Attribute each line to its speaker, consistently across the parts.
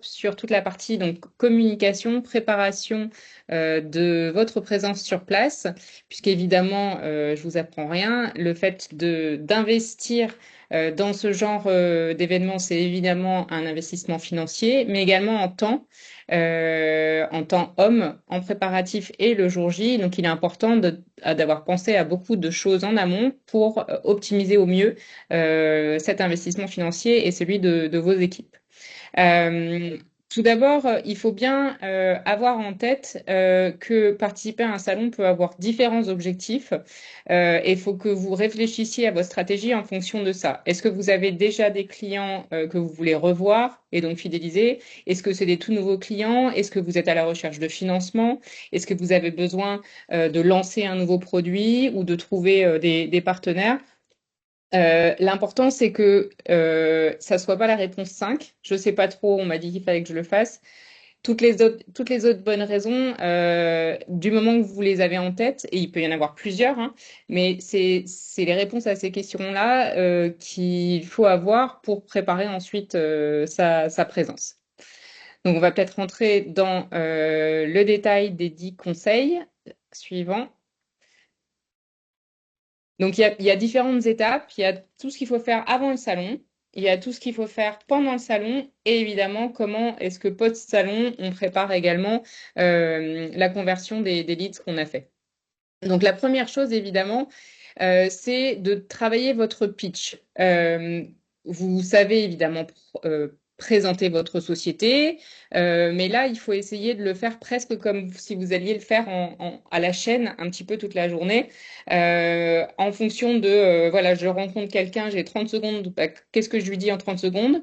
Speaker 1: sur toute la partie donc communication, préparation de votre présence sur place, puisqu'évidemment, je vous apprends rien, le fait de d'investir dans ce genre d'événement, c'est évidemment un investissement financier, mais également en temps homme, en préparatif et le jour J. Donc, il est important d'avoir pensé à beaucoup de choses en amont pour optimiser au mieux cet investissement financier et celui de vos équipes. Euh, Tout d'abord, il faut bien avoir en tête que participer à un salon peut avoir différents objectifs et il faut que vous réfléchissiez à votre stratégie en fonction de ça. Est-ce que vous avez déjà des clients que vous voulez revoir et donc fidéliser? Est-ce que c'est des tout nouveaux clients? Est-ce que vous êtes à la recherche de financement? Est-ce que vous avez besoin de lancer un nouveau produit ou de trouver des partenaires? L'important, c'est que ça soit pas la réponse 5. Je sais pas trop, on m'a dit qu'il fallait que je le fasse. Toutes les autres bonnes raisons, du moment que vous les avez en tête, et il peut y en avoir plusieurs, hein, mais c'est les réponses à ces questions-là qu'il faut avoir pour préparer ensuite sa présence. Donc, on va peut-être rentrer dans le détail des 10 conseils suivants. Donc, il y a différentes étapes. Il y a tout ce qu'il faut faire avant le salon. Il y a tout ce qu'il faut faire pendant le salon. Et évidemment, comment est-ce que post-salon, on prépare également la conversion des leads qu'on a fait. Donc, la première chose, évidemment, c'est de travailler votre pitch. Vous savez évidemment présenter votre société, mais là, il faut essayer de le faire presque comme si vous alliez le faire à la chaîne un petit peu toute la journée, en fonction de, voilà, je rencontre quelqu'un, j'ai 30 secondes, bah, qu'est-ce que je lui dis en 30 secondes?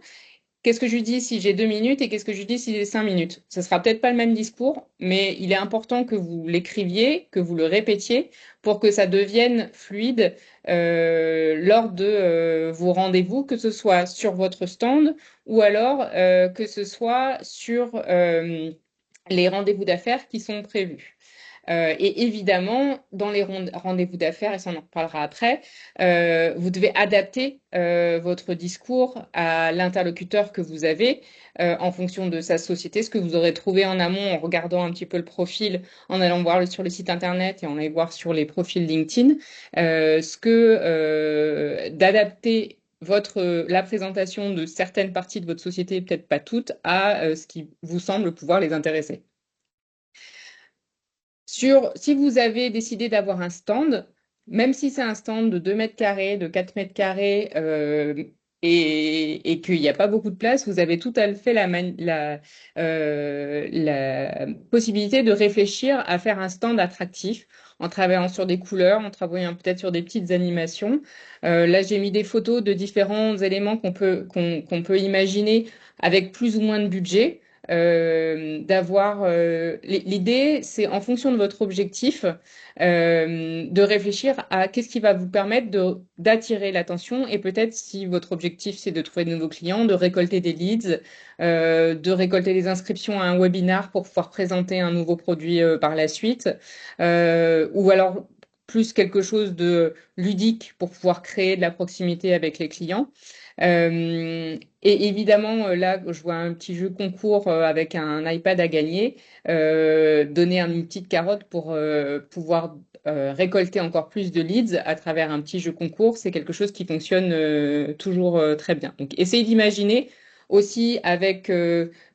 Speaker 1: Qu'est-ce que je lui dis si j'ai 2 minutes et qu'est-ce que je lui dis si j'ai 5 minutes? Ce sera peut-être pas le même discours, mais il est important que vous l'écriviez, que vous le répétiez pour que ça devienne fluide lors de vos rendez-vous, que ce soit sur votre stand ou alors que ce soit sur les rendez-vous d'affaires qui sont prévus. Et évidemment, dans les rendez-vous d'affaires, et ça on en reparlera après, vous devez adapter votre discours à l'interlocuteur que vous avez en fonction de sa société, ce que vous aurez trouvé en amont en regardant un petit peu le profil, en allant voir sur le site internet et en allant voir sur les profils LinkedIn, d'adapter la présentation de certaines parties de votre société, peut-être pas toutes, à ce qui vous semble pouvoir les intéresser. Si vous avez décidé d'avoir un stand, même si c'est un stand de 2 mètres carrés, de 4 mètres carrés, et qu'il n'y a pas beaucoup de place, vous avez tout à fait la possibilité de réfléchir à faire un stand attractif en travaillant sur des couleurs, en travaillant peut-être sur des petites animations. Là, j'ai mis des photos de différents éléments qu'on peut imaginer avec plus ou moins de budget d'avoir l'idée, c'est en fonction de votre objectif de réfléchir à qu'est-ce qui va vous permettre d'attirer l'attention et peut-être si votre objectif c'est de trouver de nouveaux clients, de récolter des leads, de récolter des inscriptions à un webinar pour pouvoir présenter un nouveau produit par la suite, ou alors plus quelque chose de ludique pour pouvoir créer de la proximité avec les clients. Et évidemment, là, je vois un petit jeu concours avec un iPad à gagner, donner une petite carotte pour pouvoir récolter encore plus de leads à travers un petit jeu concours, c'est quelque chose qui fonctionne toujours très bien. Donc, essayez d'imaginer aussi avec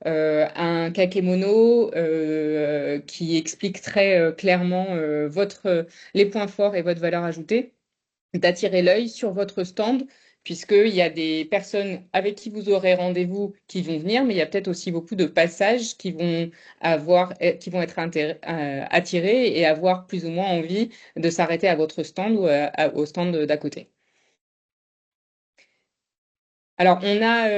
Speaker 1: un kakémono qui explique très clairement les points forts et votre valeur ajoutée d'attirer l'œil sur votre stand, puisqu'il y a des personnes avec qui vous aurez rendez-vous qui vont venir, mais il y a peut-être aussi beaucoup de passages qui vont être attirés et avoir plus ou moins envie de s'arrêter à votre stand ou au stand d'à côté. Alors, on a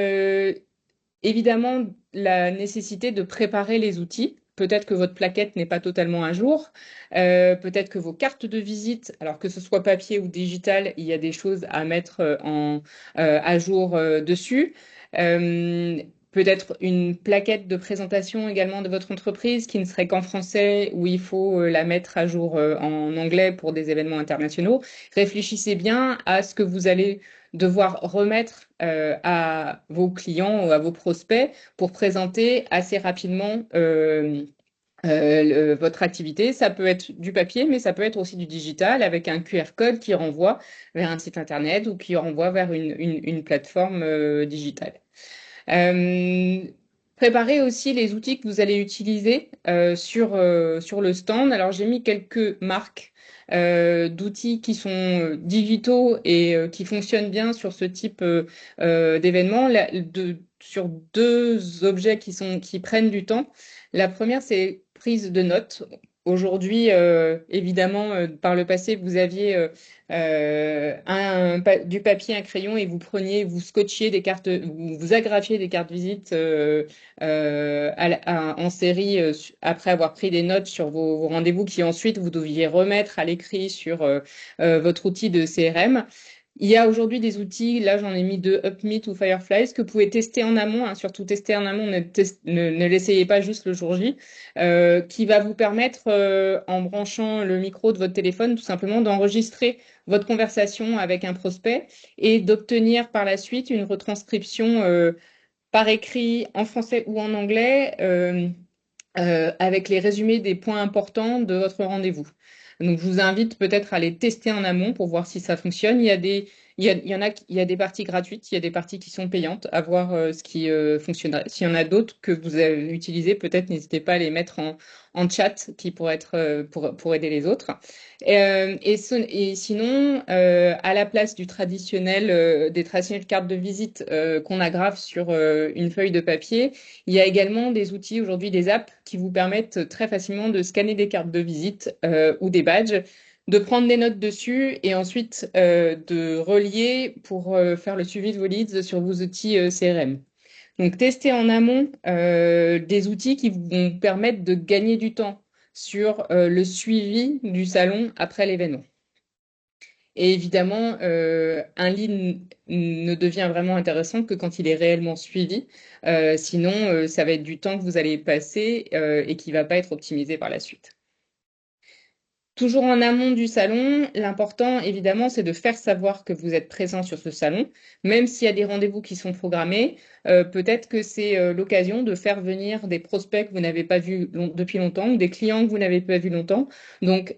Speaker 1: évidemment la nécessité de préparer les outils. Peut-être que votre plaquette n'est pas totalement à jour. Peut-être que vos cartes de visite, alors que ce soit papier ou digital, il y a des choses à mettre à jour dessus. Peut-être une plaquette de présentation également de votre entreprise qui ne serait qu'en français, où il faut la mettre à jour en anglais pour des événements internationaux. Réfléchissez bien à ce que vous allez devoir remettre à vos clients ou à vos prospects pour présenter assez rapidement votre activité. Ça peut être du papier, mais ça peut être aussi du digital avec un QR code qui renvoie vers un site internet ou qui renvoie vers une plateforme digitale. Euh, Préparez aussi les outils que vous allez utiliser sur le stand. Alors, j'ai mis quelques marques d'outils qui sont digitaux et qui fonctionnent bien sur ce type d'événement. Sur deux objets qui prennent du temps. La première, c'est prise de notes. Aujourd'hui, évidemment, par le passé, vous aviez du papier, un crayon et vous preniez, vous scotchiez des cartes, vous agrafiez des cartes visites en série après avoir pris des notes sur vos rendez-vous qui ensuite vous deviez remettre à l'écrit sur votre outil de CRM. Il y a aujourd'hui des outils, là j'en ai mis deux, Upmeet ou Fireflies, que vous pouvez tester en amont, hein, surtout tester en amont, ne l'essayez pas juste le jour J, qui va vous permettre, en branchant le micro de votre téléphone, tout simplement d'enregistrer votre conversation avec un prospect et d'obtenir par la suite une retranscription par écrit en français ou en anglais avec les résumés des points importants de votre rendez-vous. Donc, je vous invite peut-être à les tester en amont pour voir si ça fonctionne. Il y en a, il y a des parties gratuites, il y a des parties qui sont payantes, à voir ce qui fonctionnerait. S'il y en a d'autres que vous avez utilisées, peut-être n'hésitez pas à les mettre en chat qui pourraient être pour aider les autres. Et sinon, à la place du traditionnel, des traditionnelles cartes de visite qu'on agrave sur une feuille de papier, il y a également des outils aujourd'hui, des apps qui vous permettent très facilement de scanner des cartes de visite ou des badges, de prendre des notes dessus et ensuite de relier pour faire le suivi de vos leads sur vos outils CRM. Donc, testez en amont des outils qui vont permettre de gagner du temps sur le suivi du salon après l'événement. Et évidemment, un lead ne devient vraiment intéressant que quand il est réellement suivi. Sinon, ça va être du temps que vous allez passer et qui ne va pas être optimisé par la suite. Toujours en amont du salon, l'important, évidemment, c'est de faire savoir que vous êtes présent sur ce salon, même s'il y a des rendez-vous qui sont programmés. Peut-être que c'est l'occasion de faire venir des prospects que vous n'avez pas vus depuis longtemps ou des clients que vous n'avez pas vus longtemps. Donc,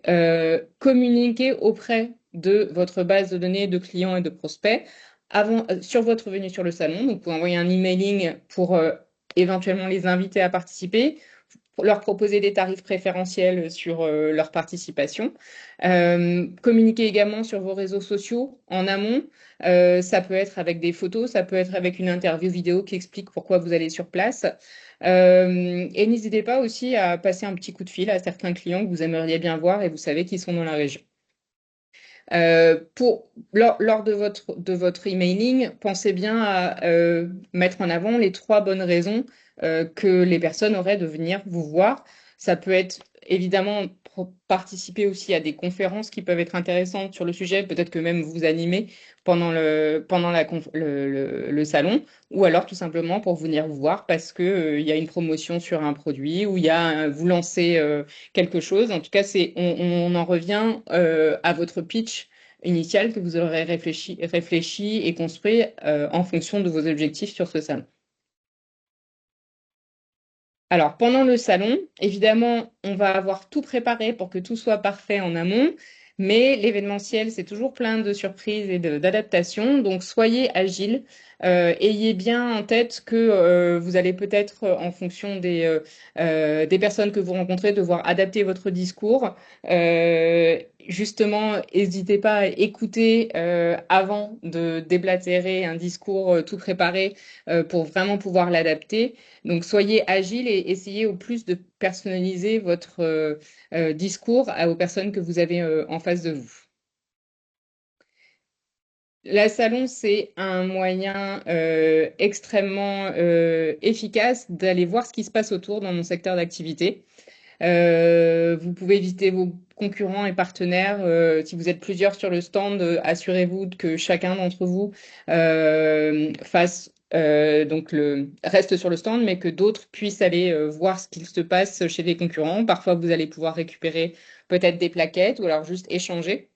Speaker 1: communiquer auprès de votre base de données de clients et de prospects sur votre venue sur le salon. Donc, vous pouvez envoyer un emailing pour éventuellement les inviter à participer, leur proposer des tarifs préférentiels sur leur participation. Communiquer également sur vos réseaux sociaux en amont. Ça peut être avec des photos, ça peut être avec une interview vidéo qui explique pourquoi vous allez sur place. Et n'hésitez pas aussi à passer un petit coup de fil à certains clients que vous aimeriez bien voir et vous savez qu'ils sont dans la région. Lors de votre emailing, pensez bien à mettre en avant les 3 bonnes raisons que les personnes auraient de venir vous voir. Ça peut être évidemment participer aussi à des conférences qui peuvent être intéressantes sur le sujet, peut-être que même vous animer pendant le salon, ou alors tout simplement pour venir vous voir parce que il y a une promotion sur un produit ou il y a vous lancez quelque chose. En tout cas, on en revient à votre pitch initial que vous aurez réfléchi et construit en fonction de vos objectifs sur ce salon. Alors, pendant le salon, évidemment, on va avoir tout préparé pour que tout soit parfait en amont, mais l'événementiel, c'est toujours plein de surprises et d'adaptations, donc soyez agile. Ayez bien en tête que vous allez peut-être, en fonction des personnes que vous rencontrez, devoir adapter votre discours. Justement, n'hésitez pas à écouter avant de déblatérer un discours tout préparé pour vraiment pouvoir l'adapter. Donc, soyez agile et essayez au plus de personnaliser votre discours aux personnes que vous avez en face de vous. La salon, c'est un moyen extrêmement efficace d'aller voir ce qui se passe autour dans mon secteur d'activité. Vous pouvez visiter vos concurrents et partenaires. Si vous êtes plusieurs sur le stand, assurez-vous que chacun d'entre vous reste sur le stand, mais que d'autres puissent aller voir ce qu'il se passe chez les concurrents. Parfois, vous allez pouvoir récupérer peut-être des plaquettes ou alors juste échanger.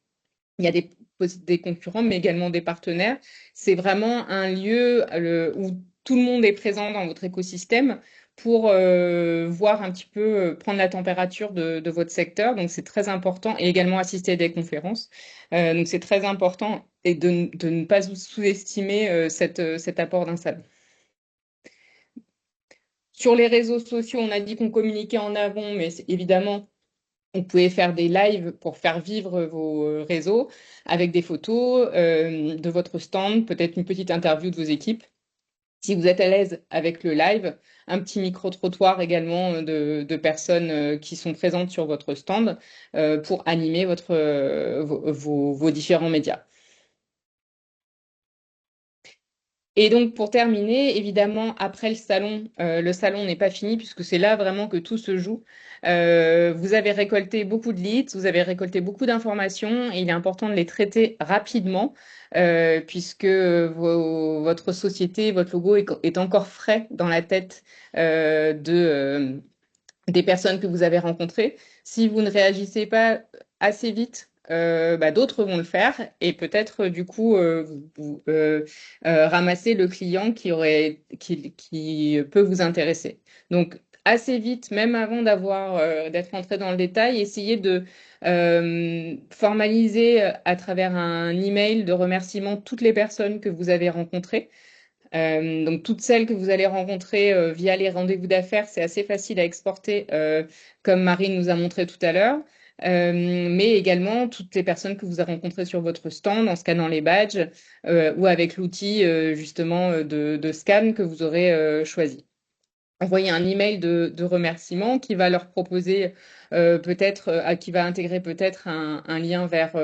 Speaker 1: Il y a des concurrents, mais également des partenaires. C'est vraiment un lieu où tout le monde est présent dans votre écosystème pour voir un petit peu, prendre la température de votre secteur. Donc, c'est très important et également assister à des conférences. Donc, c'est très important et de ne pas sous-estimer cet apport d'un salon. Sur les réseaux sociaux, on a dit qu'on communiquait en avant, mais évidemment, vous pouvez faire des lives pour faire vivre vos réseaux avec des photos de votre stand, peut-être une petite interview de vos équipes. Si vous êtes à l'aise avec le live, un petit micro-trottoir également de personnes qui sont présentes sur votre stand pour animer vos différents médias. Et donc, pour terminer, évidemment, après le salon n'est pas fini puisque c'est là vraiment que tout se joue. Vous avez récolté beaucoup de leads, vous avez récolté beaucoup d'informations et il est important de les traiter rapidement puisque votre société, votre logo est encore frais dans la tête des personnes que vous avez rencontrées. Si vous ne réagissez pas assez vite, d'autres vont le faire et peut-être du coup ramasser le client qui peut vous intéresser. Donc assez vite, même avant d'être entré dans le détail, essayez de formaliser à travers un email de remerciement toutes les personnes que vous avez rencontrées. Donc toutes celles que vous allez rencontrer via les rendez-vous d'affaires, c'est assez facile à exporter, comme Marie nous a montré tout à l'heure. Mais également toutes les personnes que vous avez rencontrées sur votre stand en scannant les badges ou avec l'outil justement de scan que vous aurez choisi. Envoyer un email de remerciement qui va leur proposer qui va intégrer peut-être un lien vers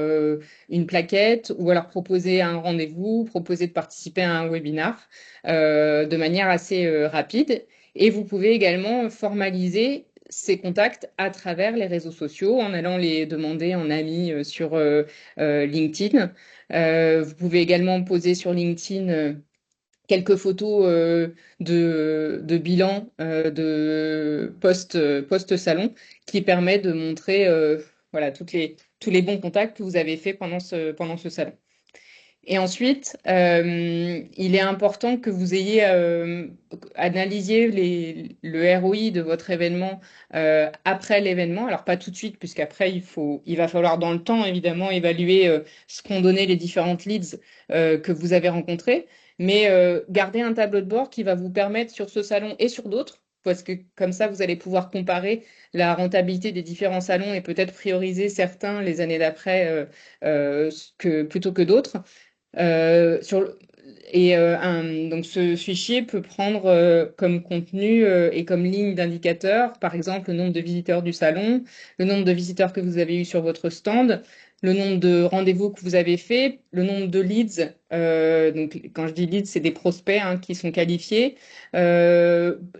Speaker 1: une plaquette ou alors proposer un rendez-vous, proposer de participer à un webinar de manière assez rapide. Et vous pouvez également formaliser ces contacts à travers les réseaux sociaux en allant les demander en ami sur LinkedIn. Vous pouvez également poser sur LinkedIn quelques photos de bilan de post-salon qui permet de montrer voilà, tous les bons contacts que vous avez faits pendant ce salon. Et ensuite, il est important que vous ayez analysé le ROI de votre événement après l'événement. Alors pas tout de suite, puisqu'après il va falloir dans le temps évidemment évaluer ce qu'ont donné les différentes leads que vous avez rencontrées, mais garder un tableau de bord qui va vous permettre sur ce salon et sur d'autres, parce que comme ça vous allez pouvoir comparer la rentabilité des différents salons et peut-être prioriser certains les années d'après plutôt que d'autres. Donc ce fichier peut prendre comme contenu et comme ligne d'indicateur, par exemple, le nombre de visiteurs du salon, le nombre de visiteurs que vous avez eu sur votre stand, le nombre de rendez-vous que vous avez fait, le nombre de leads. Donc quand je dis leads, c'est des prospects qui sont qualifiés.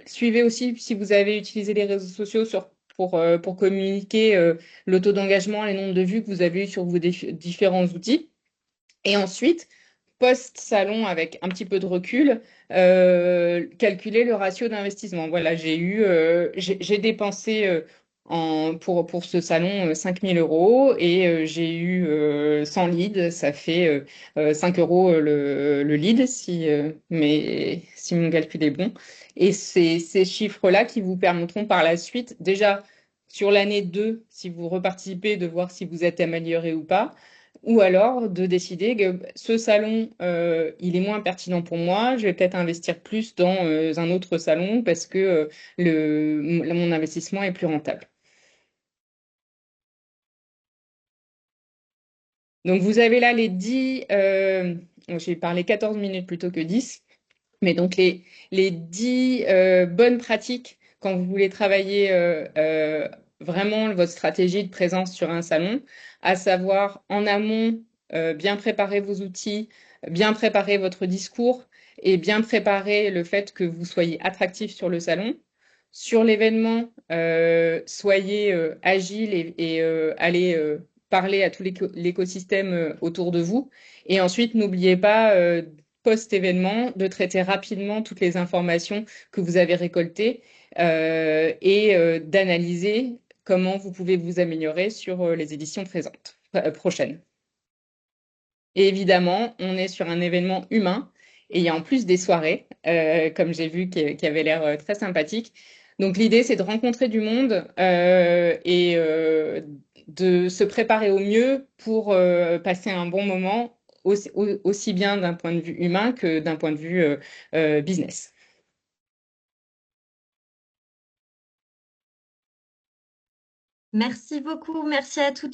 Speaker 1: Suivez aussi si vous avez utilisé les réseaux sociaux pour communiquer le taux d'engagement, les nombres de vues que vous avez eu sur vos différents outils. Et ensuite, post-salon, avec un petit peu de recul, calculer le ratio d'investissement. Voilà, j'ai dépensé pour ce salon 5 000 euros et j'ai eu 100 leads. Ça fait 5 euros le lead si mon calcul est bon. Et c'est ces chiffres-là qui vous permettront par la suite, déjà sur l'année 2, si vous reparticipez, de voir si vous êtes amélioré ou pas. Ou alors de décider que ce salon, il est moins pertinent pour moi, je vais peut-être investir plus dans un autre salon parce que mon investissement est plus rentable. Donc vous avez là les 10, j'ai parlé 14 minutes plutôt que 10, mais donc les 10 bonnes pratiques quand vous voulez travailler vraiment votre stratégie de présence sur un salon, à savoir en amont, bien préparer vos outils, bien préparer votre discours et bien préparer le fait que vous soyez attractif sur le salon. Sur l'événement, soyez agile et allez parler à tout l'écosystème autour de vous. Et ensuite, n'oubliez pas post-événement, de traiter rapidement toutes les informations que vous avez récoltées et d'analyser comment vous pouvez vous améliorer sur les éditions prochaines. Et évidemment, on est sur un événement humain et il y a en plus des soirées, comme j'ai vu, qui avaient l'air très sympathiques. Donc l'idée, c'est de rencontrer du monde et de se préparer au mieux pour passer un bon moment, aussi bien d'un point de vue humain que d'un point de vue business.
Speaker 2: Merci beaucoup, merci à toutes.